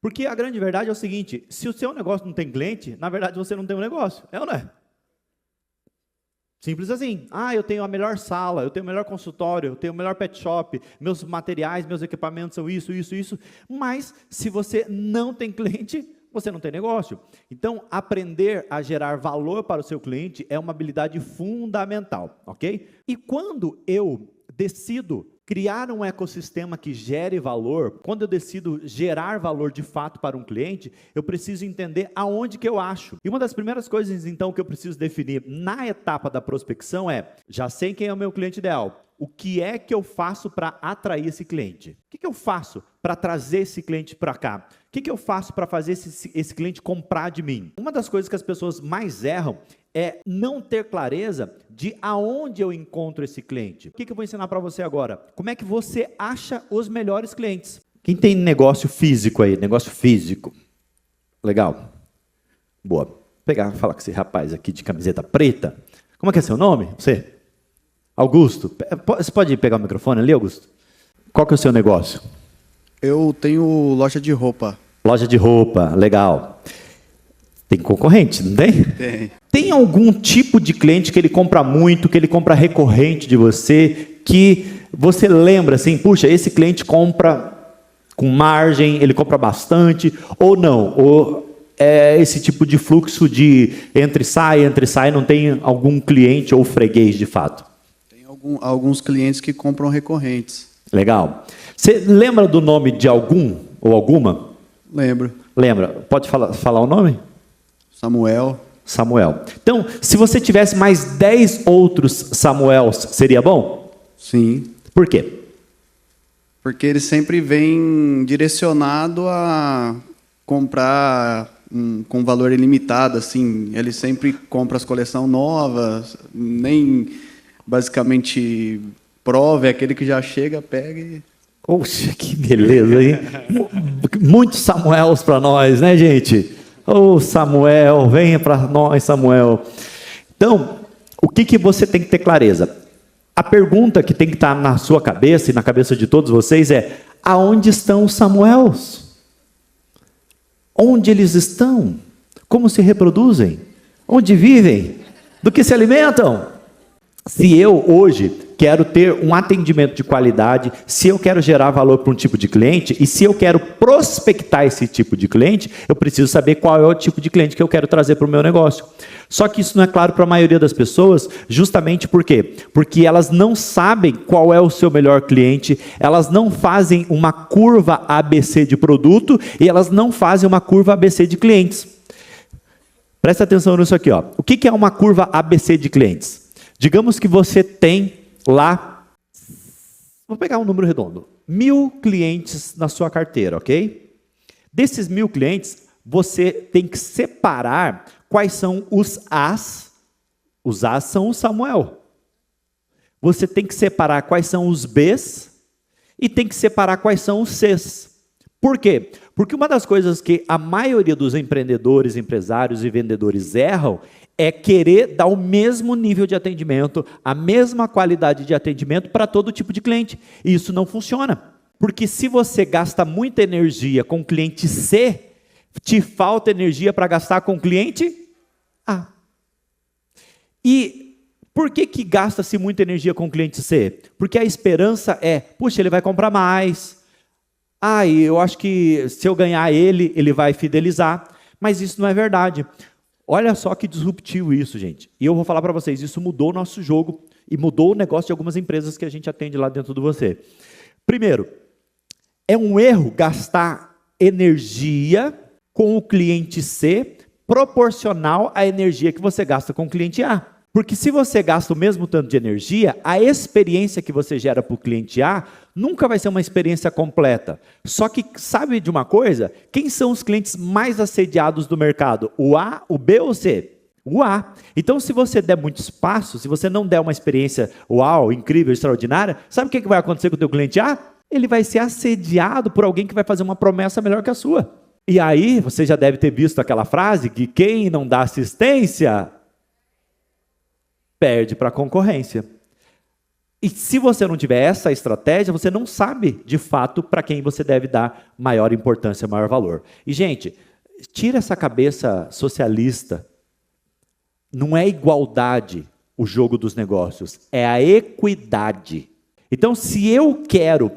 Porque a grande verdade é o seguinte, se o seu negócio não tem cliente, na verdade você não tem um negócio, é ou não é? Simples assim. Eu tenho a melhor sala, eu tenho o melhor consultório, eu tenho o melhor pet shop, meus materiais, meus equipamentos são isso, isso, isso. Mas se você não tem cliente, você não tem negócio. Então, aprender a gerar valor para o seu cliente é uma habilidade fundamental, ok? E quando eu decido criar um ecossistema que gere valor, quando eu decido gerar valor de fato para um cliente, eu preciso entender aonde que eu acho. E uma das primeiras coisas, então, que eu preciso definir na etapa da prospecção é, já sei quem é o meu cliente ideal, o que é que eu faço para atrair esse cliente? O que eu faço para trazer esse cliente para cá? O que eu faço para fazer esse cliente comprar de mim? Uma das coisas que as pessoas mais erram é não ter clareza de aonde eu encontro esse cliente. O que eu vou ensinar para você agora? Como é que você acha os melhores clientes? Quem tem negócio físico aí? Negócio físico. Legal. Boa. Vou pegar, falar com esse rapaz aqui de camiseta preta. Como é que é seu nome? Você? Augusto. Você pode pegar o microfone ali, Augusto? Qual que é o seu negócio? Eu tenho loja de roupa. Loja de roupa, legal. Tem concorrente, não tem? Tem. Tem algum tipo de cliente que ele compra muito, que ele compra recorrente de você, que você lembra assim, puxa, esse cliente compra com margem, ele compra bastante, ou não? Ou é esse tipo de fluxo de entre e sai, não tem algum cliente ou freguês de fato? Tem alguns clientes que compram recorrentes. Legal. Você lembra do nome de algum ou alguma? Lembro. Lembra? Pode falar o nome? Samuel. Então, se você tivesse mais 10 outros Samuels, seria bom? Sim. Por quê? Porque ele sempre vem direcionado a comprar com valor ilimitado, assim. Ele sempre compra as coleções novas, nem basicamente prova, é aquele que já chega, pega e... Poxa, que beleza, hein? Muitos Samuels para nós, né, gente? Samuel, venha para nós, Samuel. Então, o que você tem que ter clareza? A pergunta que tem que estar na sua cabeça e na cabeça de todos vocês é: aonde estão os Samuels? Onde eles estão? Como se reproduzem? Onde vivem? Do que se alimentam? Se eu hoje quero ter um atendimento de qualidade, se eu quero gerar valor para um tipo de cliente e se eu quero prospectar esse tipo de cliente, eu preciso saber qual é o tipo de cliente que eu quero trazer para o meu negócio. Só que isso não é claro para a maioria das pessoas, justamente por quê? Porque elas não sabem qual é o seu melhor cliente, elas não fazem uma curva ABC de produto e elas não fazem uma curva ABC de clientes. Presta atenção nisso aqui, ó. O que é uma curva ABC de clientes? Digamos que você tem lá, vou pegar um número redondo, 1.000 clientes na sua carteira, ok? Desses 1.000 clientes, você tem que separar quais são os As são o Samuel. Você tem que separar quais são os Bs e tem que separar quais são os Cs. Por quê? Porque uma das coisas que a maioria dos empreendedores, empresários e vendedores erram é querer dar o mesmo nível de atendimento, a mesma qualidade de atendimento para todo tipo de cliente. E isso não funciona. Porque se você gasta muita energia com o cliente C, te falta energia para gastar com o cliente A. E por que gasta-se muita energia com o cliente C? Porque a esperança é, puxa, ele vai comprar mais. Eu acho que se eu ganhar ele, ele vai fidelizar. Mas isso não é verdade. Olha só que disruptivo isso, gente. E eu vou falar para vocês, isso mudou o nosso jogo e mudou o negócio de algumas empresas que a gente atende lá dentro de você. Primeiro, é um erro gastar energia com o cliente C proporcional à energia que você gasta com o cliente A. Porque se você gasta o mesmo tanto de energia, a experiência que você gera para o cliente A nunca vai ser uma experiência completa. Só que sabe de uma coisa? Quem são os clientes mais assediados do mercado? O A, o B ou o C? O A. Então, se você der muito espaço, se você não der uma experiência uau, incrível, extraordinária, sabe o que vai acontecer com o teu cliente A? Ele vai ser assediado por alguém que vai fazer uma promessa melhor que a sua. E aí, você já deve ter visto aquela frase que quem não dá assistência perde para a concorrência. E se você não tiver essa estratégia, você não sabe, de fato, para quem você deve dar maior importância, maior valor. E, gente, tira essa cabeça socialista. Não é igualdade o jogo dos negócios, é a equidade. Então, se eu quero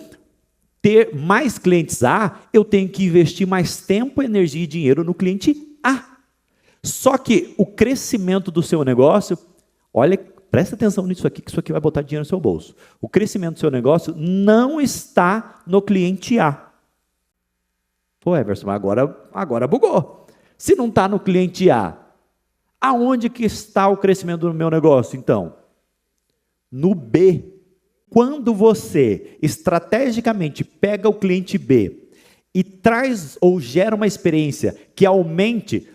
ter mais clientes A, eu tenho que investir mais tempo, energia e dinheiro no cliente A. Só que o crescimento do seu negócio, olha, presta atenção nisso aqui, que isso aqui vai botar dinheiro no seu bolso. O crescimento do seu negócio não está no cliente A. Pô, Everson, agora bugou. Se não está no cliente A, aonde que está o crescimento do meu negócio, então? No B. Quando você estrategicamente pega o cliente B e traz ou gera uma experiência que aumente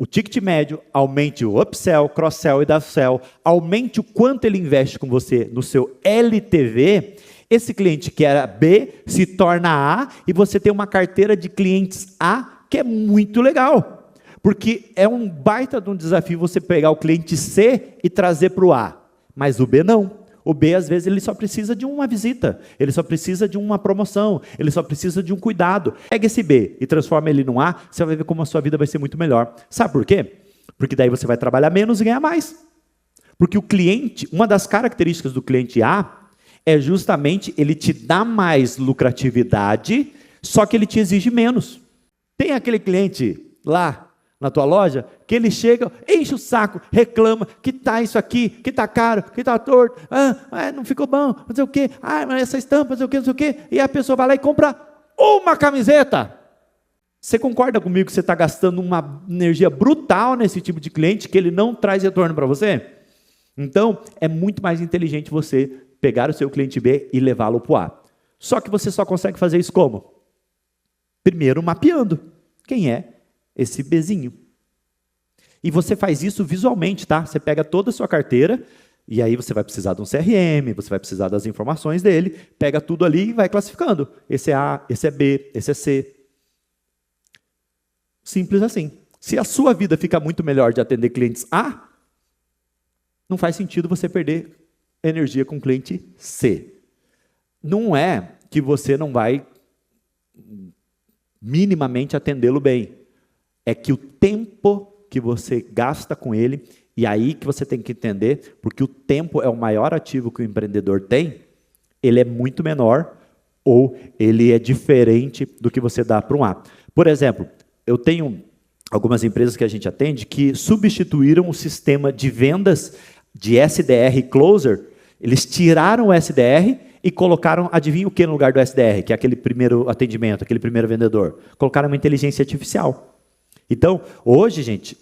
o ticket médio, aumente o upsell, cross-sell e downsell, aumente o quanto ele investe com você no seu LTV, esse cliente que era B se torna A e você tem uma carteira de clientes A que é muito legal. Porque é um baita de um desafio você pegar o cliente C e trazer para o A, mas o B não. O B, às vezes, ele só precisa de uma visita, ele só precisa de uma promoção, ele só precisa de um cuidado. Pega esse B e transforma ele num A, você vai ver como a sua vida vai ser muito melhor. Sabe por quê? Porque daí você vai trabalhar menos e ganhar mais. Porque o cliente, uma das características do cliente A é justamente ele te dá mais lucratividade, só que ele te exige menos. Tem aquele cliente lá na tua loja, que ele chega, enche o saco, reclama, que tá isso aqui, que tá caro, que tá torto, não ficou bom, não sei o quê, mas essa estampa, não sei o quê, e a pessoa vai lá e compra uma camiseta. Você concorda comigo que você está gastando uma energia brutal nesse tipo de cliente, que ele não traz retorno para você? Então, é muito mais inteligente você pegar o seu cliente B e levá-lo para o A. Só que você só consegue fazer isso como? Primeiro, mapeando quem é esse Bzinho. E você faz isso visualmente, tá? Você pega toda a sua carteira, e aí você vai precisar de um CRM, você vai precisar das informações dele, pega tudo ali e vai classificando. Esse é A, esse é B, esse é C. Simples assim. Se a sua vida fica muito melhor de atender clientes A, não faz sentido você perder energia com cliente C. Não é que você não vai minimamente atendê-lo bem. É que o tempo que você gasta com ele, e aí que você tem que entender, porque o tempo é o maior ativo que o empreendedor tem, ele é muito menor, ou ele é diferente do que você dá para um A. Por exemplo, eu tenho algumas empresas que a gente atende que substituíram o sistema de vendas de SDR e Closer, eles tiraram o SDR e colocaram, adivinha o que no lugar do SDR, que é aquele primeiro atendimento, aquele primeiro vendedor? Colocaram uma inteligência artificial. Então, hoje, gente,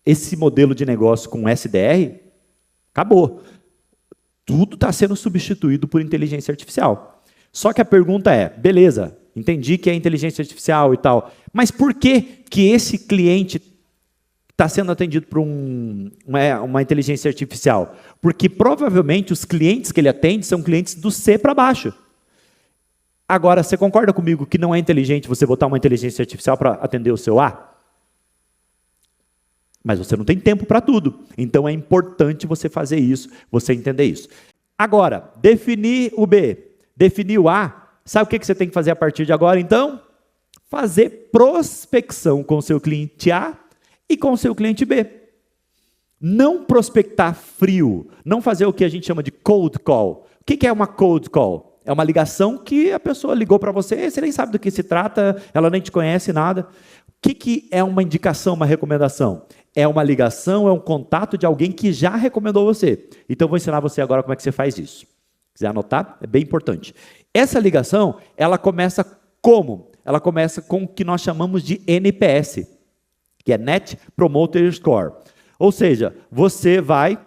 esse modelo de negócio com SDR acabou. Tudo está sendo substituído por inteligência artificial. Só que a pergunta é, beleza, entendi que é inteligência artificial e tal, mas por que esse cliente está sendo atendido por uma inteligência artificial? Porque provavelmente os clientes que ele atende são clientes do C para baixo. Agora, você concorda comigo que não é inteligente você botar uma inteligência artificial para atender o seu A? Mas você não tem tempo para tudo. Então é importante você fazer isso, você entender isso. Agora, definir o B, definir o A, sabe o que você tem que fazer a partir de agora, então? Fazer prospecção com o seu cliente A e com o seu cliente B. Não prospectar frio, não fazer o que a gente chama de cold call. O que é uma cold call? É uma ligação que a pessoa ligou para você, você nem sabe do que se trata, ela nem te conhece, nada. O que é uma indicação, uma recomendação? É uma ligação, é um contato de alguém que já recomendou você. Então, eu vou ensinar você agora como é que você faz isso. Se quiser anotar, é bem importante. Essa ligação, ela começa como? Ela começa com o que nós chamamos de NPS, que é Net Promoter Score. Ou seja, você vai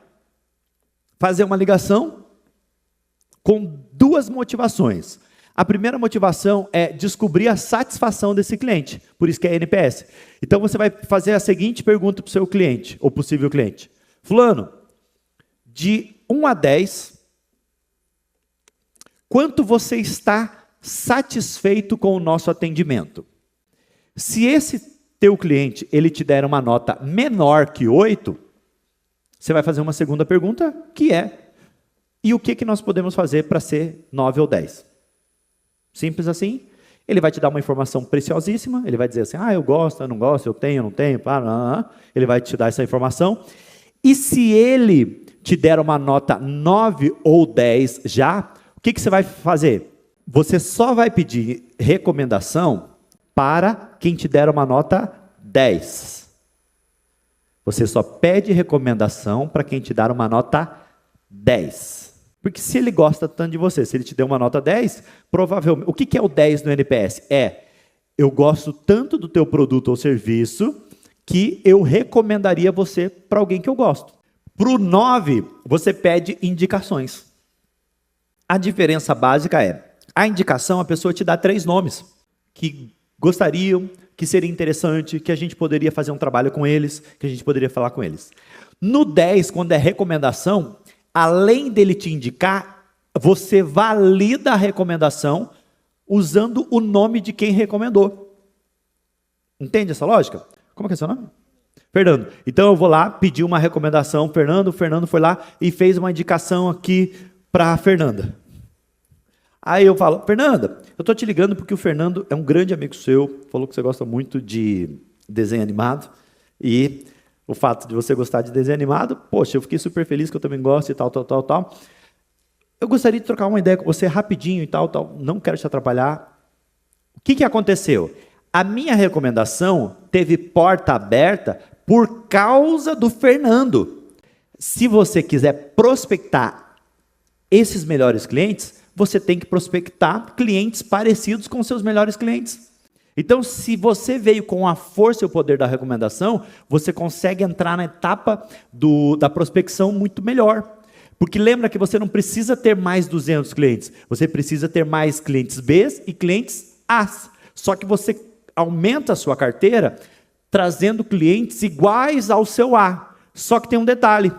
fazer uma ligação com duas motivações. A primeira motivação é descobrir a satisfação desse cliente, por isso que é NPS. Então você vai fazer a seguinte pergunta para o seu cliente, ou possível cliente. Fulano, de 1 a 10, quanto você está satisfeito com o nosso atendimento? Se esse teu cliente ele te der uma nota menor que 8, você vai fazer uma segunda pergunta, que é, E o que nós podemos fazer para ser 9 ou 10? Simples assim. Ele vai te dar uma informação preciosíssima, ele vai dizer assim, eu gosto, eu não gosto, eu tenho, não tenho, ele vai te dar essa informação. E se ele te der uma nota 9 ou 10 já, o que você vai fazer? Você só vai pedir recomendação para quem te der uma nota 10. Você só pede recomendação para quem te dar uma nota 10. Porque se ele gosta tanto de você, se ele te deu uma nota 10, provavelmente... O que é o 10 no NPS? Eu gosto tanto do teu produto ou serviço que eu recomendaria você para alguém que eu gosto. Para o 9, você pede indicações. A diferença básica a indicação, a pessoa te dá 3 nomes que gostariam, que seria interessante, que a gente poderia fazer um trabalho com eles, que a gente poderia falar com eles. No 10, quando é recomendação, além dele te indicar, você valida a recomendação usando o nome de quem recomendou. Entende essa lógica? Como é seu nome? Fernando. Então eu vou lá pedir uma recomendação, Fernando. O Fernando foi lá e fez uma indicação aqui para a Fernanda. Aí eu falo, Fernanda, eu estou te ligando porque o Fernando é um grande amigo seu, falou que você gosta muito de desenho animado, e o fato de você gostar de desenho animado, poxa, eu fiquei super feliz que eu também gosto e tal. Eu gostaria de trocar uma ideia com você rapidinho e tal, não quero te atrapalhar. O que aconteceu? A minha recomendação teve porta aberta por causa do Fernando. Se você quiser prospectar esses melhores clientes, você tem que prospectar clientes parecidos com seus melhores clientes. Então, se você veio com a força e o poder da recomendação, você consegue entrar na etapa da prospecção muito melhor. Porque lembra que você não precisa ter mais 200 clientes, você precisa ter mais clientes Bs e clientes As. Só que você aumenta a sua carteira trazendo clientes iguais ao seu A. Só que tem um detalhe,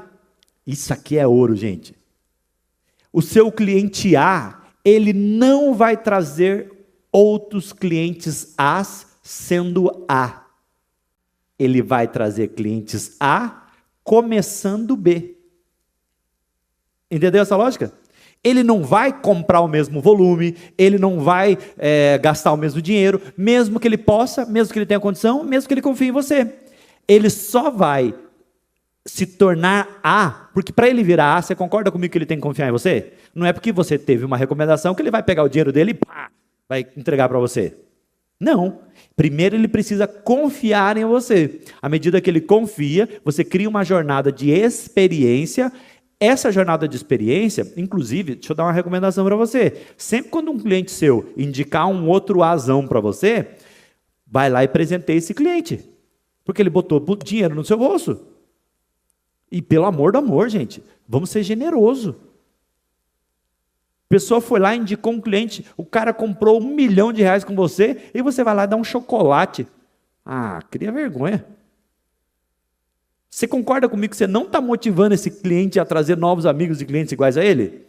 isso aqui é ouro, gente. O seu cliente A, ele não vai trazer outros clientes As sendo A. Ele vai trazer clientes A começando B. Entendeu essa lógica? Ele não vai comprar o mesmo volume, ele não vai gastar o mesmo dinheiro, mesmo que ele possa, mesmo que ele tenha condição, mesmo que ele confie em você. Ele só vai se tornar A, porque para ele virar A, você concorda comigo que ele tem que confiar em você? Não é porque você teve uma recomendação que ele vai pegar o dinheiro dele e vai entregar para você. Não. Primeiro ele precisa confiar em você. À medida que ele confia, você cria uma jornada de experiência. Essa jornada de experiência, inclusive, deixa eu dar uma recomendação para você. Sempre quando um cliente seu indicar um outro Azão para você, vai lá e presenteie esse cliente. Porque ele botou dinheiro no seu bolso. E pelo amor do amor, gente, vamos ser generosos. A pessoa foi lá e indicou um cliente, o cara comprou R$1 milhão com você, e você vai lá e dá um chocolate. Cria vergonha. Você concorda comigo que você não está motivando esse cliente a trazer novos amigos e clientes iguais a ele?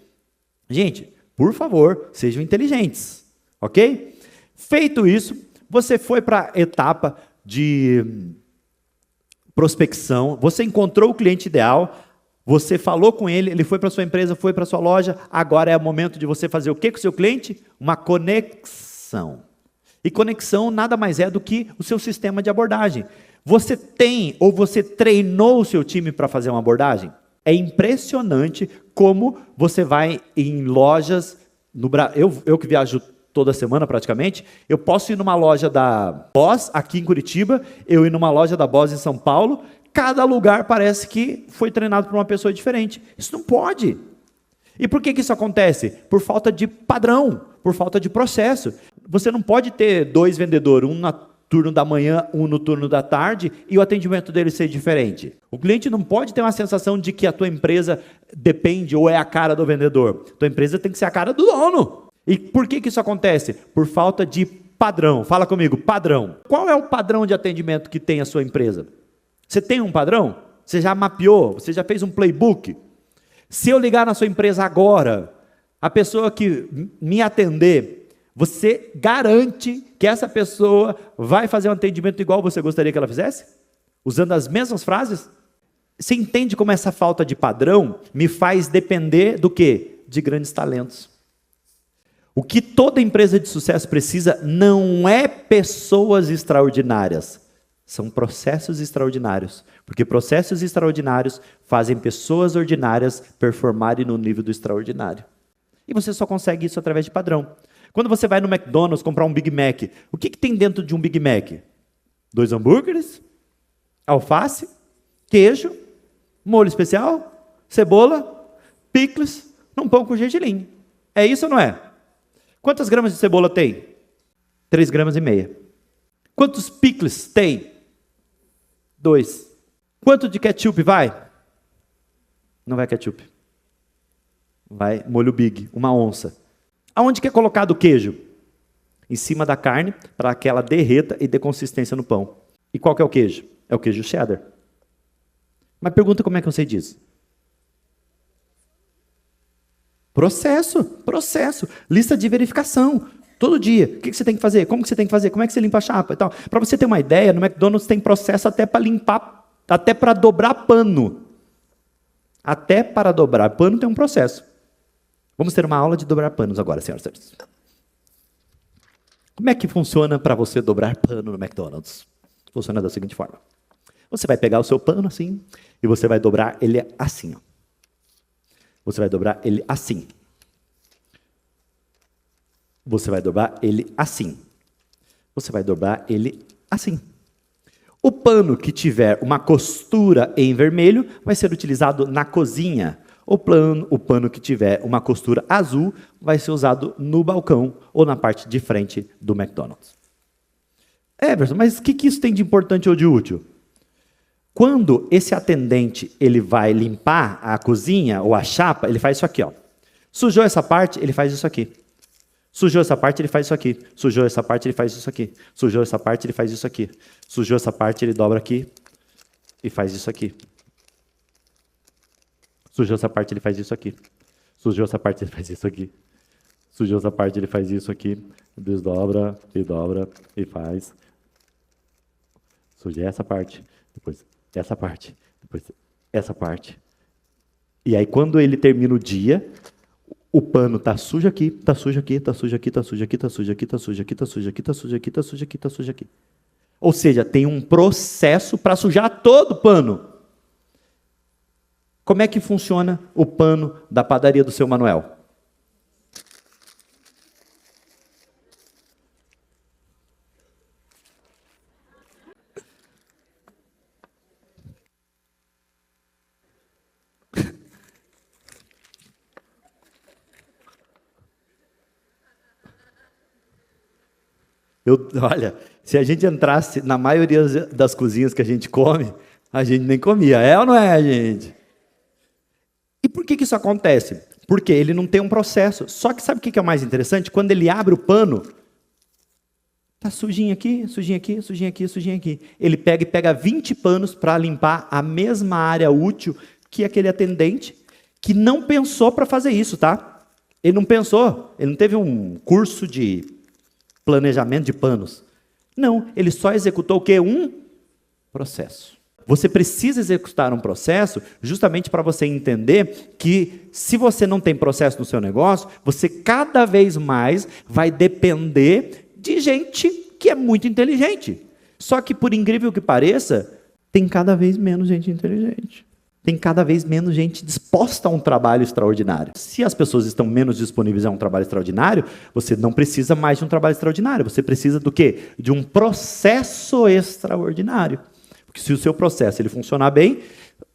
Gente, por favor, sejam inteligentes, ok? Feito isso, você foi para a etapa de prospecção, você encontrou o cliente ideal, você falou com ele, ele foi para a sua empresa, foi para a sua loja, agora é o momento de você fazer o que com o seu cliente? Uma conexão. E conexão nada mais é do que o seu sistema de abordagem. Você tem ou você treinou o seu time para fazer uma abordagem? É impressionante como você vai em lojas, eu que viajo toda semana praticamente, eu posso ir numa loja da Boss aqui em Curitiba, eu ir numa loja da Boss em São Paulo, cada lugar parece que foi treinado por uma pessoa diferente. Isso não pode. E por que isso acontece? Por falta de padrão, por falta de processo. Você não pode ter 2 vendedores, um no turno da manhã, um no turno da tarde, e o atendimento dele ser diferente. O cliente não pode ter uma sensação de que a tua empresa depende ou é a cara do vendedor. Tua empresa tem que ser a cara do dono. E por que isso acontece? Por falta de padrão. Fala comigo, padrão. Qual é o padrão de atendimento que tem a sua empresa? Você tem um padrão? Você já mapeou? Você já fez um playbook? Se eu ligar na sua empresa agora, a pessoa que me atender, você garante que essa pessoa vai fazer um atendimento igual você gostaria que ela fizesse? Usando as mesmas frases? Você entende como essa falta de padrão me faz depender do quê? De grandes talentos. O que toda empresa de sucesso precisa não é pessoas extraordinárias, são processos extraordinários. Porque processos extraordinários fazem pessoas ordinárias performarem no nível do extraordinário. E você só consegue isso através de padrão. Quando você vai no McDonald's comprar um Big Mac, o que tem dentro de um Big Mac? 2 hambúrgueres, alface, queijo, molho especial, cebola, picles, num pão com gergelim. É isso ou não é? Quantas gramas de cebola tem? 3,5 gramas. Quantos picles tem? 2. Quanto de ketchup vai? Não vai ketchup. Vai molho Big, 1 onça. Aonde que é colocado o queijo? Em cima da carne, para que ela derreta e dê consistência no pão. E qual que é o queijo? É o queijo cheddar. Mas pergunta como é que eu sei disso? Processo. Lista de verificação. Todo dia. O que você tem que fazer? Como que você tem que fazer? Como é que você limpa a chapa e tal? Para você ter uma ideia, no McDonald's tem processo até para limpar, até para dobrar pano. Até para dobrar pano tem um processo. Vamos ter uma aula de dobrar panos agora, senhoras e senhores. Como é que funciona para você dobrar pano no McDonald's? Funciona da seguinte forma. Você vai pegar o seu pano assim e você vai dobrar ele assim. Ó. Você vai dobrar ele assim. Você vai dobrar ele assim. Você vai dobrar ele assim. O pano que tiver uma costura em vermelho vai ser utilizado na cozinha. O pano que tiver uma costura azul vai ser usado no balcão ou na parte de frente do McDonald's. Everson, mas o que isso tem de importante ou de útil? Quando esse atendente ele vai limpar a cozinha ou a chapa, ele faz isso aqui. Ó. Sujou essa parte, ele faz isso aqui. Sujou essa parte, ele faz isso aqui. Sujou essa parte, ele faz isso aqui. Sujou essa parte, ele faz isso aqui. Sujou essa parte, ele dobra aqui e faz isso aqui. Sujou essa parte, ele faz isso aqui. Sujou essa parte, ele faz isso aqui. Sujou essa parte, ele faz isso aqui. Desdobra e dobra e faz. Sujei essa parte, depois essa parte, depois essa parte. E aí quando ele termina o dia, o pano tá sujo aqui, tá sujo aqui, tá sujo aqui, tá sujo aqui, tá sujo aqui, tá sujo aqui, tá sujo aqui, tá sujo aqui, tá sujo aqui, tá sujo aqui. Ou seja, tem um processo para sujar todo o pano. Como é que funciona o pano da padaria do seu Manuel? Olha, se a gente entrasse na maioria das cozinhas que a gente come, a gente nem comia. É ou não é, gente? E por que isso acontece? Porque ele não tem um processo. Só que sabe o que é o mais interessante? Quando ele abre o pano, tá sujinho aqui, sujinho aqui, sujinho aqui, sujinho aqui. Ele pega 20 panos para limpar a mesma área útil que aquele atendente que não pensou para fazer isso, tá? Ele não pensou, ele não teve um curso de planejamento de panos. Não, ele só executou o quê? Um processo. Você precisa executar um processo justamente para você entender que se você não tem processo no seu negócio, você cada vez mais vai depender de gente que é muito inteligente. Só que, por incrível que pareça, tem cada vez menos gente inteligente. Tem cada vez menos gente disposta a um trabalho extraordinário. Se as pessoas estão menos disponíveis a um trabalho extraordinário, você não precisa mais de um trabalho extraordinário. Você precisa do quê? De um processo extraordinário. Porque se o seu processo ele funcionar bem,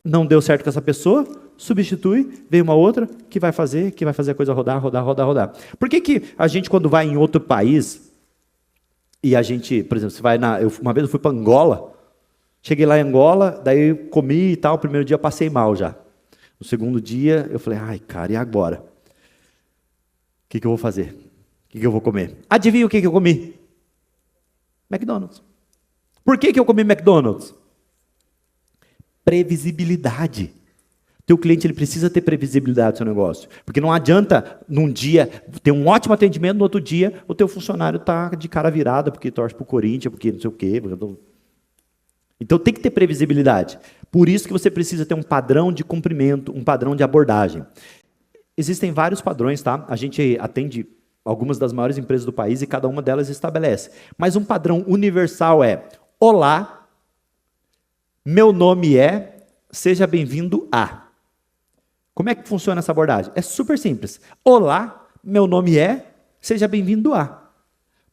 não deu certo com essa pessoa, substitui, vem uma outra que vai fazer a coisa rodar. Por que a gente, quando vai em outro país, e a gente, por exemplo, uma vez eu fui para Angola, cheguei lá em Angola, daí eu comi e tal, o primeiro dia eu passei mal já. No segundo dia, eu falei, ai, cara, e agora? O que eu vou fazer? O que eu vou comer? Adivinha o que eu comi? McDonald's. Por que eu comi McDonald's? Previsibilidade. Teu cliente ele precisa ter previsibilidade do seu negócio. Porque não adianta, num dia, ter um ótimo atendimento, no outro dia, o teu funcionário está de cara virada, porque torce para o Corinthians, porque não sei o quê. Então tem que ter previsibilidade. Por isso que você precisa ter um padrão de cumprimento, um padrão de abordagem. Existem vários padrões, tá? A gente atende algumas das maiores empresas do país e cada uma delas estabelece. Mas um padrão universal é: olá, meu nome é, seja bem-vindo a. Como é que funciona essa abordagem? É super simples. Olá, meu nome é, seja bem-vindo a.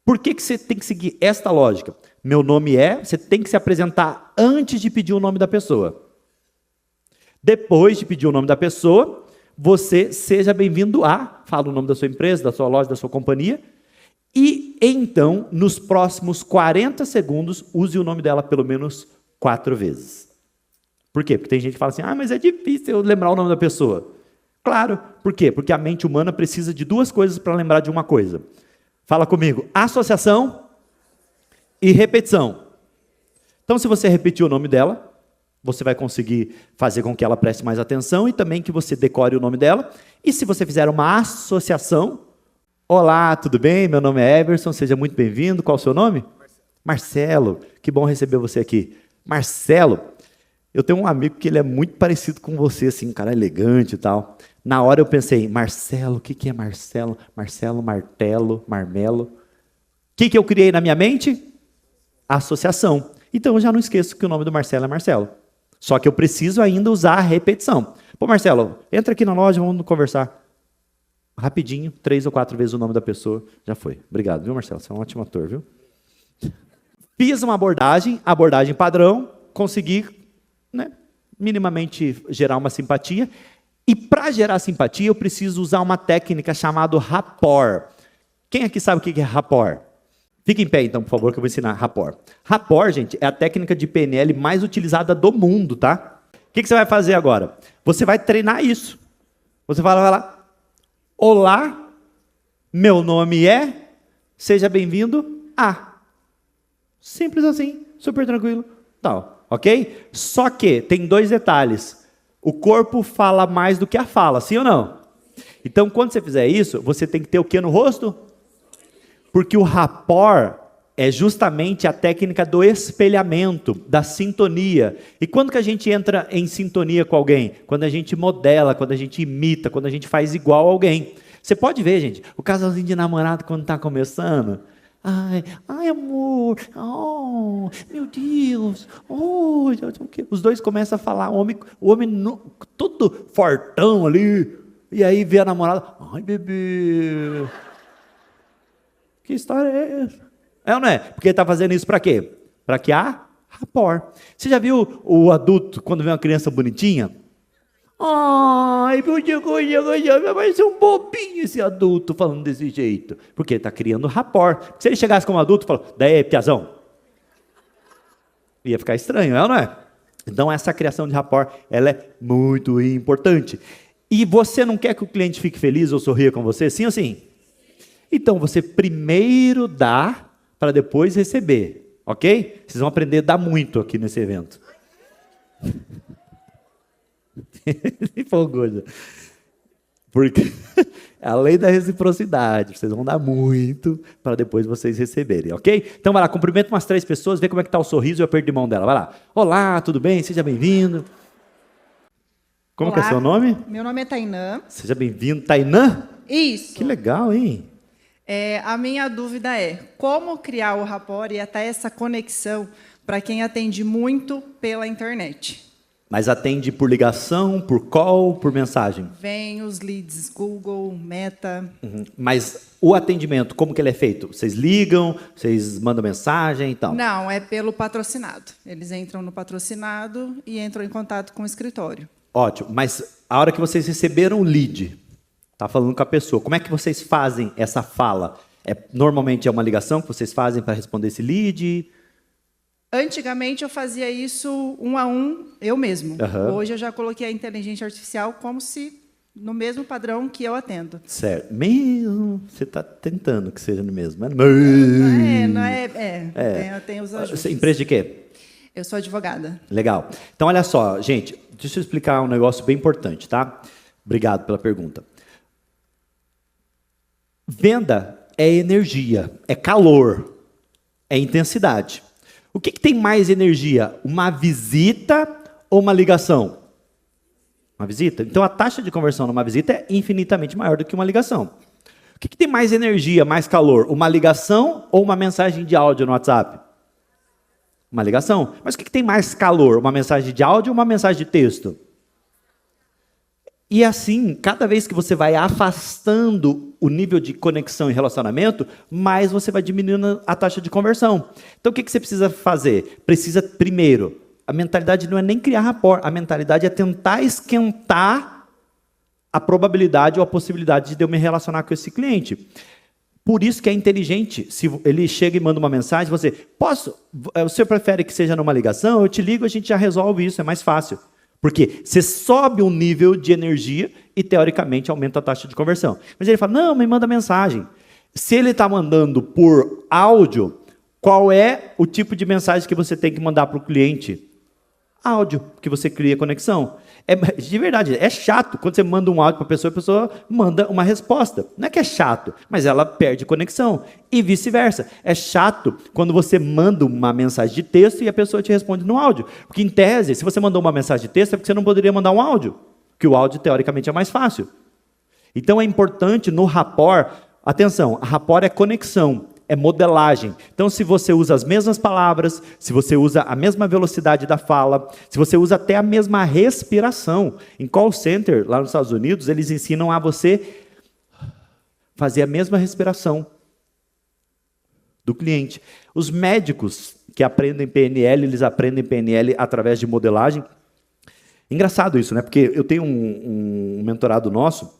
Por que você tem que seguir esta lógica? Meu nome é, você tem que se apresentar antes de pedir o nome da pessoa. Depois de pedir o nome da pessoa, você seja bem-vindo a, fala o nome da sua empresa, da sua loja, da sua companhia, e então, nos próximos 40 segundos, use o nome dela pelo menos 4 vezes. Por quê? Porque tem gente que fala assim, mas é difícil eu lembrar o nome da pessoa. Claro, por quê? Porque a mente humana precisa de 2 coisas para lembrar de uma coisa. Fala comigo, associação e repetição. Então, se você repetir o nome dela, você vai conseguir fazer com que ela preste mais atenção e também que você decore o nome dela. E se você fizer uma associação, olá, tudo bem? Meu nome é Everson, seja muito bem-vindo. Qual o seu nome? Marcelo. Que bom receber você aqui. Marcelo, eu tenho um amigo que ele é muito parecido com você, assim, um cara elegante e tal. Na hora eu pensei, Marcelo, o que é Marcelo? Marcelo, martelo, marmelo. O que eu criei na minha mente? Associação. Então eu já não esqueço que o nome do Marcelo é Marcelo. Só que eu preciso ainda usar a repetição. Pô, Marcelo, entra aqui na loja, vamos conversar. Rapidinho, 3 ou 4 vezes o nome da pessoa, já foi. Obrigado, viu, Marcelo? Você é um ótimo ator, viu? Fiz uma abordagem padrão, consegui, né, minimamente gerar uma simpatia. E para gerar simpatia, eu preciso usar uma técnica chamada rapport. Quem aqui sabe o que é rapport? Fique em pé, então, por favor, que eu vou ensinar rapport. Rapport, gente, é a técnica de PNL mais utilizada do mundo, tá? O que você vai fazer agora? Você vai treinar isso. Você vai lá, olá, meu nome é, seja bem-vindo a. Simples assim, super tranquilo, tal, ok? Só que tem 2 detalhes. O corpo fala mais do que a fala, sim ou não? Então, quando você fizer isso, você tem que ter o que no rosto? Porque o rapport é justamente a técnica do espelhamento, da sintonia. E quando que a gente entra em sintonia com alguém? Quando a gente modela, quando a gente imita, quando a gente faz igual a alguém. Você pode ver, gente, o casalzinho de namorado quando está começando. Ai, amor, oh, meu Deus, oh, os 2 começam a falar, o homem todo fortão ali, e aí vê a namorada, ai, bebê, que história é essa? É ou não é? Porque ele está fazendo isso para quê? Para que há rapport. Você já viu o adulto, quando vê uma criança bonitinha? Ai, meu Deus, vai ser um bobinho esse adulto falando desse jeito. Porque ele está criando rapport. Porque se ele chegasse como adulto e falasse, daí, piazão, ia ficar estranho, é ou não é? Então, essa criação de rapport, ela é muito importante. E você não quer que o cliente fique feliz ou sorria com você, sim ou sim? Então, você primeiro dá para depois receber, ok? Vocês vão aprender a dar muito aqui nesse evento. Empolgou já. Porque é a lei da reciprocidade. Vocês vão dar muito para depois vocês receberem, ok? Então vai lá, cumprimenta umas 3 pessoas, vê como é que está o sorriso e o aperto de mão dela. Vai lá. Olá, tudo bem? Seja bem-vindo. Como que é seu nome? Meu nome é Tainã. Seja bem-vindo. Tainã? Isso. Que legal, hein? A minha dúvida é como criar o rapport e até essa conexão para quem atende muito pela internet. Mas atende por ligação, por call, por mensagem? Vem os leads Google, Meta. Uhum. Mas o atendimento, como que ele é feito? Vocês ligam, vocês mandam mensagem e tal? Não, é pelo patrocinado. Eles entram no patrocinado e entram em contato com o escritório. Ótimo, mas a hora que vocês receberam o lead, tá falando com a pessoa, como é que vocês fazem essa fala? Normalmente é uma ligação que vocês fazem para responder esse lead? Antigamente eu fazia isso 1 a 1, eu mesmo. Uhum. Hoje eu já coloquei a inteligência artificial como se no mesmo padrão que eu atendo. Certo. Mesmo? Você está tentando que seja no mesmo. Tem os ajustes. Você é empresa de quê? Eu sou advogada. Legal. Então, olha só, gente, deixa eu explicar um negócio bem importante, tá? Obrigado pela pergunta. Venda é energia, é calor, é intensidade. O que tem mais energia? Uma visita ou uma ligação? Uma visita. Então a taxa de conversão numa visita é infinitamente maior do que uma ligação. O que tem mais energia, mais calor? Uma ligação ou uma mensagem de áudio no WhatsApp? Uma ligação. Mas o que tem mais calor? Uma mensagem de áudio ou uma mensagem de texto? E assim, cada vez que você vai afastando o nível de conexão e relacionamento, mais você vai diminuindo a taxa de conversão. Então o que você precisa fazer? Precisa, primeiro, a mentalidade não é nem criar rapport, a mentalidade é tentar esquentar a probabilidade ou a possibilidade de eu me relacionar com esse cliente. Por isso que é inteligente, se ele chega e manda uma mensagem, você, o senhor prefere que seja numa ligação? Eu te ligo, a gente já resolve isso, é mais fácil. Porque você sobe um nível de energia e, teoricamente, aumenta a taxa de conversão. Mas ele fala, não, me manda mensagem. Se ele está mandando por áudio, qual é o tipo de mensagem que você tem que mandar para o cliente? Áudio, porque você cria conexão. De verdade, é chato. Quando você manda um áudio para a pessoa manda uma resposta. Não é que é chato, mas ela perde conexão. E vice-versa. É chato quando você manda uma mensagem de texto e a pessoa te responde no áudio. Porque, em tese, se você mandou uma mensagem de texto, é porque você não poderia mandar um áudio. Porque o áudio, teoricamente, é mais fácil. Então, é importante no rapport... Atenção, rapport é conexão. É modelagem. Então, se você usa as mesmas palavras, se você usa a mesma velocidade da fala, se você usa até a mesma respiração. Em call center, lá nos Estados Unidos, eles ensinam a você fazer a mesma respiração do cliente. Os médicos que aprendem PNL, eles aprendem PNL através de modelagem. Engraçado isso, né? Porque eu tenho um mentorado nosso,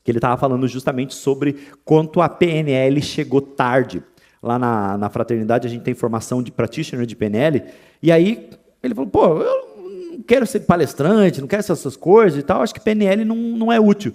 que ele estava falando justamente sobre quanto a PNL chegou tarde. Lá na fraternidade a gente tem formação de practitioner de PNL, e aí ele falou, eu não quero ser palestrante, não quero essas coisas e tal, acho que PNL não é útil.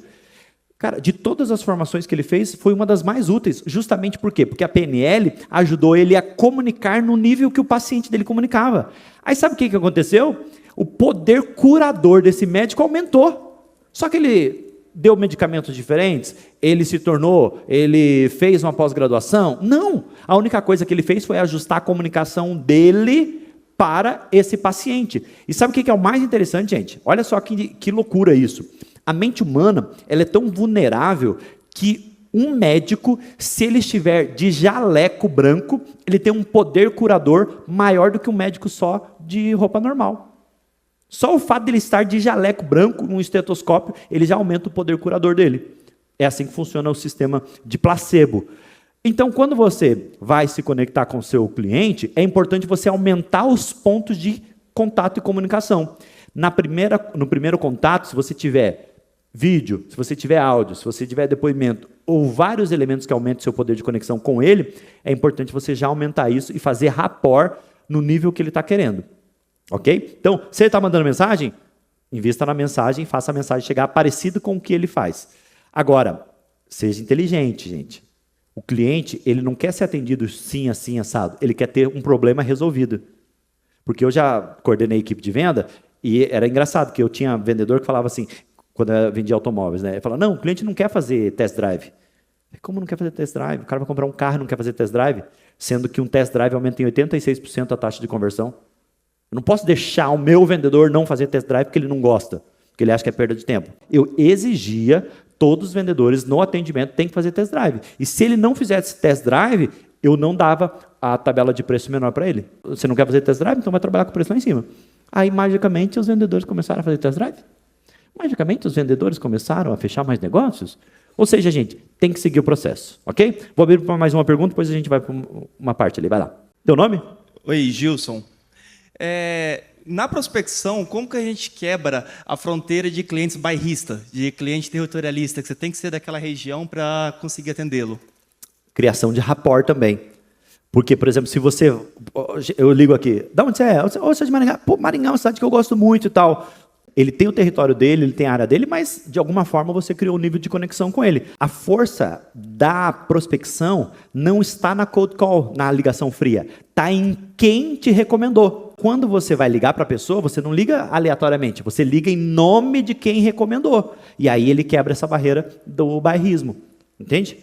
Cara, de todas as formações que ele fez, foi uma das mais úteis, justamente por quê? Porque a PNL ajudou ele a comunicar no nível que o paciente dele comunicava. Aí sabe o que aconteceu? O poder curador desse médico aumentou. Só que ele deu medicamentos diferentes? Ele fez uma pós-graduação? Não! A única coisa que ele fez foi ajustar a comunicação dele para esse paciente. E sabe o que é o mais interessante, gente? Olha só que loucura isso. A mente humana, ela é tão vulnerável que um médico, se ele estiver de jaleco branco, ele tem um poder curador maior do que um médico só de roupa normal. Só o fato dele estar de jaleco branco, um estetoscópio, ele já aumenta o poder curador dele. É assim que funciona o sistema de placebo. Então, quando você vai se conectar com o seu cliente, é importante você aumentar os pontos de contato e comunicação. No primeiro contato, se você tiver vídeo, se você tiver áudio, se você tiver depoimento, ou vários elementos que aumentem o seu poder de conexão com ele, é importante você já aumentar isso e fazer rapport no nível que ele está querendo. Ok? Então, se ele está mandando mensagem, invista na mensagem e faça a mensagem chegar parecido com o que ele faz. Agora, seja inteligente, gente. O cliente, ele não quer ser atendido sim, assim, assado. Ele quer ter um problema resolvido. Porque eu já coordenei equipe de venda e era engraçado, que eu tinha vendedor que falava assim, quando eu vendia automóveis, né? Ele falava, não, o cliente não quer fazer test drive. Como não quer fazer test drive? O cara vai comprar um carro e não quer fazer test drive? Sendo que um test drive aumenta em 86% a taxa de conversão. Eu não posso deixar o meu vendedor não fazer test drive porque ele não gosta, porque ele acha que é perda de tempo. Eu exigia, todos os vendedores no atendimento têm que fazer test drive. E se ele não fizesse test drive, eu não dava a tabela de preço menor para ele. Você não quer fazer test drive? Então vai trabalhar com o preço lá em cima. Aí, magicamente, os vendedores começaram a fazer test drive. Magicamente, os vendedores começaram a fechar mais negócios. Ou seja, gente, tem que seguir o processo, ok? Vou abrir para mais uma pergunta, depois a gente vai para uma parte ali. Vai lá. Teu nome? Oi, Gilson. Na prospecção, como que a gente quebra a fronteira de clientes bairrista, de cliente territorialista, que você tem que ser daquela região para conseguir atendê-lo? Criação de rapport também. Porque, por exemplo, se você... Eu ligo aqui, da onde você é? Você é de Maringá. Pô, Maringá é uma cidade que eu gosto muito e tal. Ele tem o território dele, ele tem a área dele, mas, de alguma forma, você criou um nível de conexão com ele. A força da prospecção não está na cold call, na ligação fria. Está em quem te recomendou. Quando você vai ligar para a pessoa, você não liga aleatoriamente, você liga em nome de quem recomendou. E aí ele quebra essa barreira do bairrismo. Entende?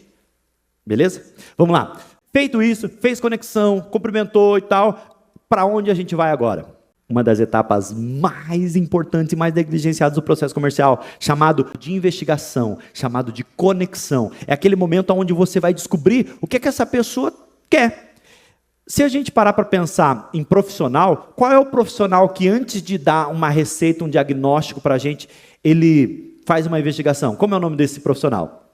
Beleza? Vamos lá. Feito isso, fez conexão, cumprimentou e tal, para onde a gente vai agora? uma das etapas mais importantes e mais negligenciadas do processo comercial, chamado de investigação, chamado de conexão. É aquele momento onde você vai descobrir o que é que essa pessoa quer. Se a gente parar para pensar em profissional, qual é o profissional que antes de dar uma receita, um diagnóstico para a gente, ele faz uma investigação? Como é o nome desse profissional?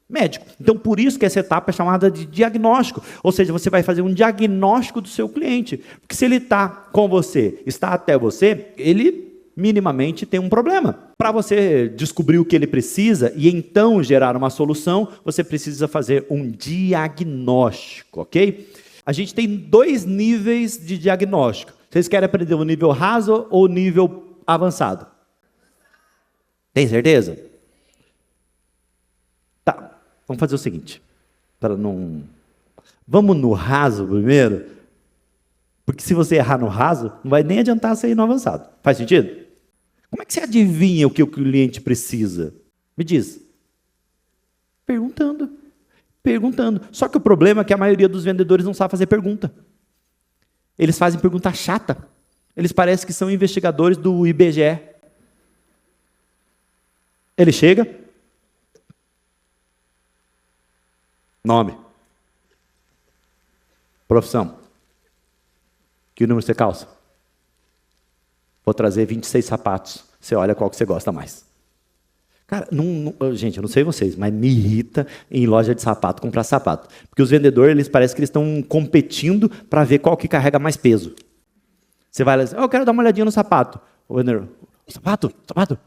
Médico. Então, por isso que essa etapa é chamada de diagnóstico. Ou seja, você vai fazer um diagnóstico do seu cliente. Porque se ele está com você, está até você, ele minimamente tem um problema. Para você descobrir o que ele precisa e então gerar uma solução, você precisa fazer um diagnóstico, ok? A gente tem 2 níveis de diagnóstico. Vocês querem aprender o nível raso ou o nível avançado? Tem certeza? Tá, vamos fazer o seguinte, para não... Vamos no raso primeiro, porque se você errar no raso, não vai nem adiantar você ir no avançado. Faz sentido? Como é que você adivinha o que o cliente precisa? Me diz. Perguntando. Só que o problema é que a maioria dos vendedores não sabe fazer pergunta. Eles fazem pergunta chata. Eles parecem que são investigadores do IBGE. Ele chega... Nome. Profissão. Que número você calça? Vou trazer 26 sapatos. Você olha qual que você gosta mais. Cara, gente, eu não sei vocês, mas me irrita em loja de sapato comprar sapato. Porque os vendedores, eles parecem que eles estão competindo para ver qual que carrega mais peso. Você vai lá e diz, eu quero dar uma olhadinha no sapato. O vendedor, sapato?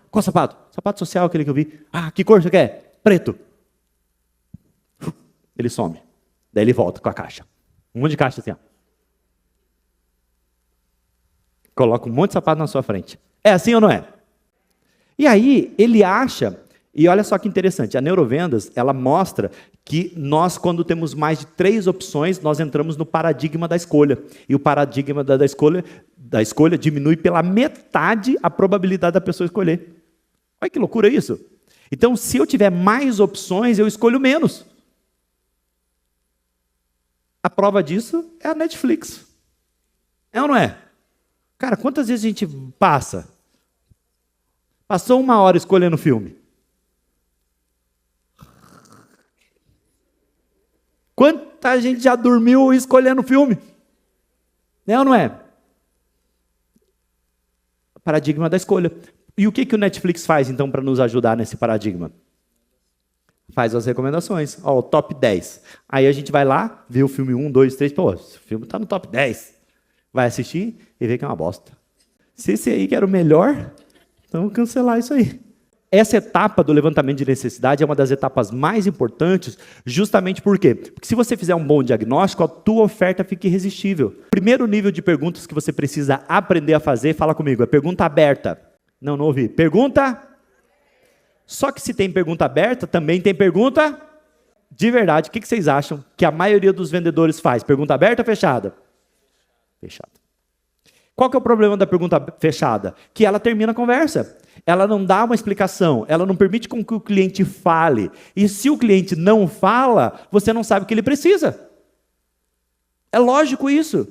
Qual sapato? Sapato social, aquele que eu vi. Ah, que cor você quer? Preto. Ele some. Daí ele volta com a caixa. Um monte de caixa assim, ó. Coloca um monte de sapato na sua frente. É assim ou não é? E aí, ele acha, e olha só que interessante, a Neurovendas, ela mostra que nós, quando temos mais de 3 opções, nós entramos no paradigma da escolha. E o paradigma da escolha diminui pela metade a probabilidade da pessoa escolher. Olha que loucura isso. Então, se eu tiver mais opções, eu escolho menos. A prova disso é a Netflix. É ou não é? Cara, quantas vezes a gente passou 1 hora escolhendo filme? Quanta gente já dormiu escolhendo filme? É ou não é? Paradigma da escolha. E o que o Netflix faz, então, para nos ajudar nesse paradigma? Faz as recomendações. Ó, o top 10. Aí a gente vai lá, vê o filme 1, 2, 3. Pô, esse filme está no top 10. Vai assistir e vê que é uma bosta. Se esse aí que era o melhor, então vamos cancelar isso aí. Essa etapa do levantamento de necessidade é uma das etapas mais importantes, justamente por quê? Porque se você fizer um bom diagnóstico, a tua oferta fica irresistível. Primeiro nível de perguntas que você precisa aprender a fazer, fala comigo, é pergunta aberta. Não ouvi. Pergunta? Só que se tem pergunta aberta, também tem pergunta de verdade. O que vocês acham que a maioria dos vendedores faz? Pergunta aberta ou fechada? Fechada. Qual que é o problema da pergunta fechada? Que ela termina a conversa. Ela não dá uma explicação, ela não permite com que o cliente fale. E se o cliente não fala, você não sabe o que ele precisa. É lógico isso.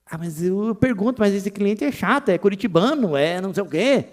Ah, mas eu pergunto, mas esse cliente é chato, é curitibano, é não sei o quê.